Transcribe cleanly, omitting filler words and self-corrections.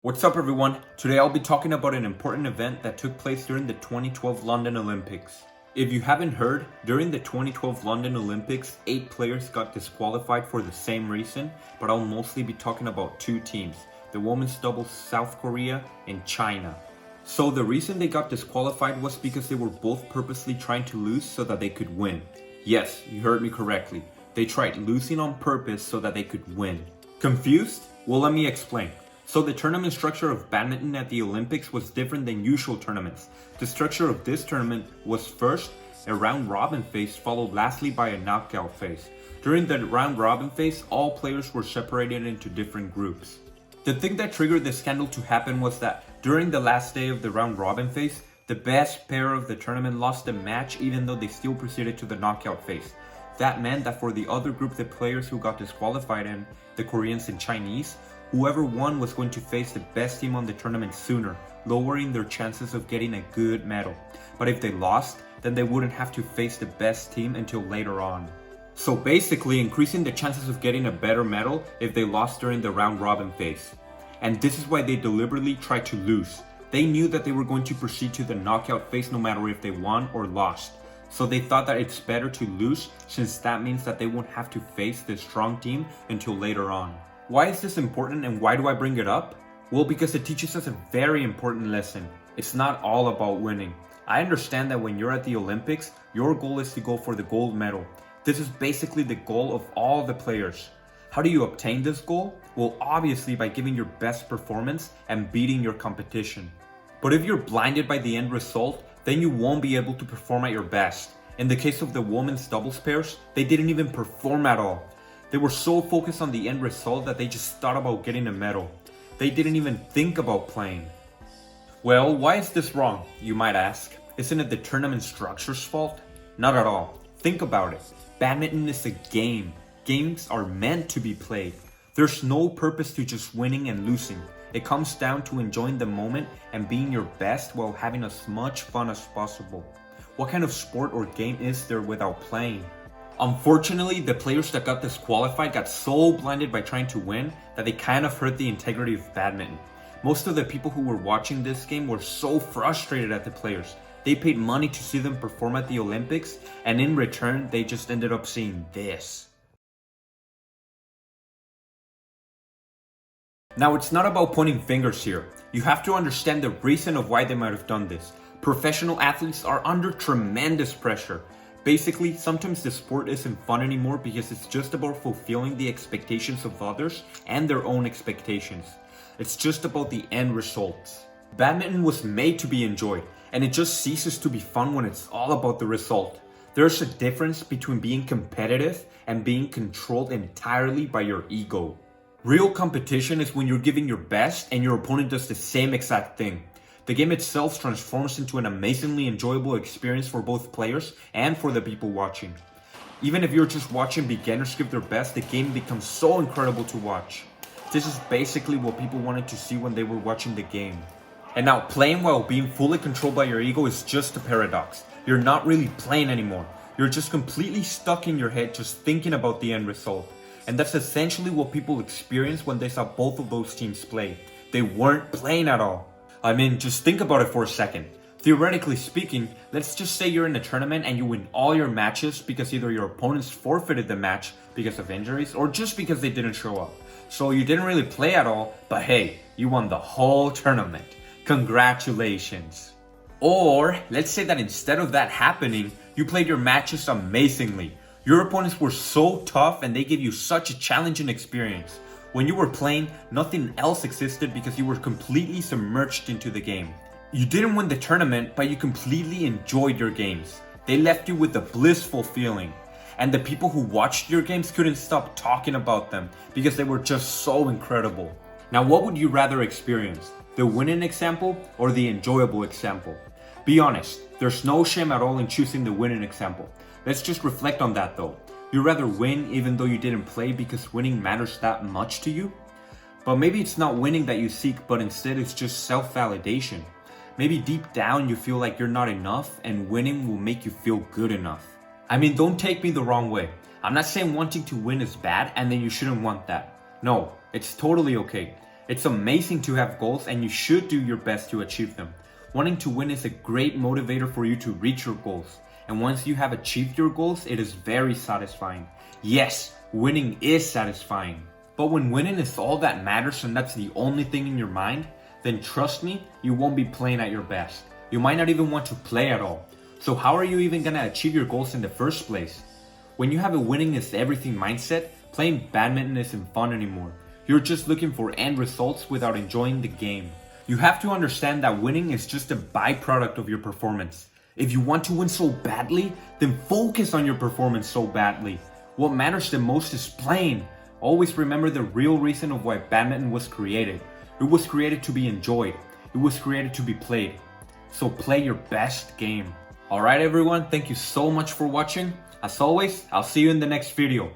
What's up everyone? Today I'll be talking about an important event that took place during the 2012 London Olympics. If you haven't heard, during the 2012 London Olympics, 8 players got disqualified for the same reason, but I'll mostly be talking about 2 teams, the women's doubles South Korea and China. So the reason they got disqualified was because they were both purposely trying to lose so that they could win. Yes, you heard me correctly. They tried losing on purpose so that they could win. Confused? Well, let me explain. So the tournament structure of badminton at the Olympics was different than usual tournaments. The structure of this tournament was first a round robin phase followed lastly by a knockout phase. During the round robin phase, all players were separated into different groups. The thing that triggered the scandal to happen was that during the last day of the round robin phase, the best pair of the tournament lost the match even though they still proceeded to the knockout phase. That meant that for the other group, the players who got disqualified and the Koreans and Chinese, whoever won was going to face the best team on the tournament sooner, lowering their chances of getting a good medal. But if they lost, then they wouldn't have to face the best team until later on. So basically increasing the chances of getting a better medal if they lost during the round robin phase. And this is why they deliberately tried to lose. They knew that they were going to proceed to the knockout phase no matter if they won or lost. So they thought that it's better to lose since that means that they won't have to face the strong team until later on. Why is this important and why do I bring it up? Well, because it teaches us a very important lesson. It's not all about winning. I understand that when you're at the Olympics, your goal is to go for the gold medal. This is basically the goal of all the players. How do you obtain this goal? Well, obviously by giving your best performance and beating your competition. But if you're blinded by the end result, then you won't be able to perform at your best. In the case of the women's doubles pairs, they didn't even perform at all. They were so focused on the end result that they just thought about getting a medal. They didn't even think about playing. Well, why is this wrong, you might ask? Isn't it the tournament structure's fault? Not at all. Think about it. Badminton is a game. Games are meant to be played. There's no purpose to just winning and losing. It comes down to enjoying the moment and being your best while having as much fun as possible. What kind of sport or game is there without playing? Unfortunately, the players that got disqualified got so blinded by trying to win that they kind of hurt the integrity of badminton. Most of the people who were watching this game were so frustrated at the players. They paid money to see them perform at the Olympics, and in return, they just ended up seeing this. Now, it's not about pointing fingers here. You have to understand the reason of why they might have done this. Professional athletes are under tremendous pressure. Basically, sometimes the sport isn't fun anymore because it's just about fulfilling the expectations of others and their own expectations. It's just about the end results. Badminton was made to be enjoyed, and it just ceases to be fun when it's all about the result. There's a difference between being competitive and being controlled entirely by your ego. Real competition is when you're giving your best and your opponent does the same exact thing. The game itself transforms into an amazingly enjoyable experience for both players and for the people watching. Even if you're just watching beginners give their best, the game becomes so incredible to watch. This is basically what people wanted to see when they were watching the game. And now, playing while being fully controlled by your ego is just a paradox. You're not really playing anymore. You're just completely stuck in your head just thinking about the end result. And that's essentially what people experienced when they saw both of those teams play. They weren't playing at all. I mean, just think about it for a second. Theoretically speaking, let's just say you're in a tournament and you win all your matches because either your opponents forfeited the match because of injuries or just because they didn't show up. So you didn't really play at all, but hey, you won the whole tournament. Congratulations. Or let's say that instead of that happening, you played your matches amazingly. Your opponents were so tough and they gave you such a challenging experience. When you were playing, nothing else existed because you were completely submerged into the game. You didn't win the tournament, but you completely enjoyed your games. They left you with a blissful feeling. And the people who watched your games couldn't stop talking about them because they were just so incredible. Now, what would you rather experience? The winning example or the enjoyable example? Be honest, there's no shame at all in choosing the winning example. Let's just reflect on that though. You'd rather win even though you didn't play because winning matters that much to you? But maybe it's not winning that you seek, but instead it's just self-validation. Maybe deep down you feel like you're not enough and winning will make you feel good enough. I mean, don't take me the wrong way. I'm not saying wanting to win is bad and then you shouldn't want that. No, it's totally okay. It's amazing to have goals and you should do your best to achieve them. Wanting to win is a great motivator for you to reach your goals. And once you have achieved your goals, it is very satisfying. Yes, winning is satisfying. But when winning is all that matters and that's the only thing in your mind, then trust me, you won't be playing at your best. You might not even want to play at all. So how are you even gonna achieve your goals in the first place? When you have a winning is everything mindset, playing badminton isn't fun anymore. You're just looking for end results without enjoying the game. You have to understand that winning is just a byproduct of your performance. If you want to win so badly, then focus on your performance so badly. What matters the most is playing. Always remember the real reason of why badminton was created. It was created to be enjoyed. It was created to be played. So play your best game. Alright everyone, thank you so much for watching. As always, I'll see you in the next video.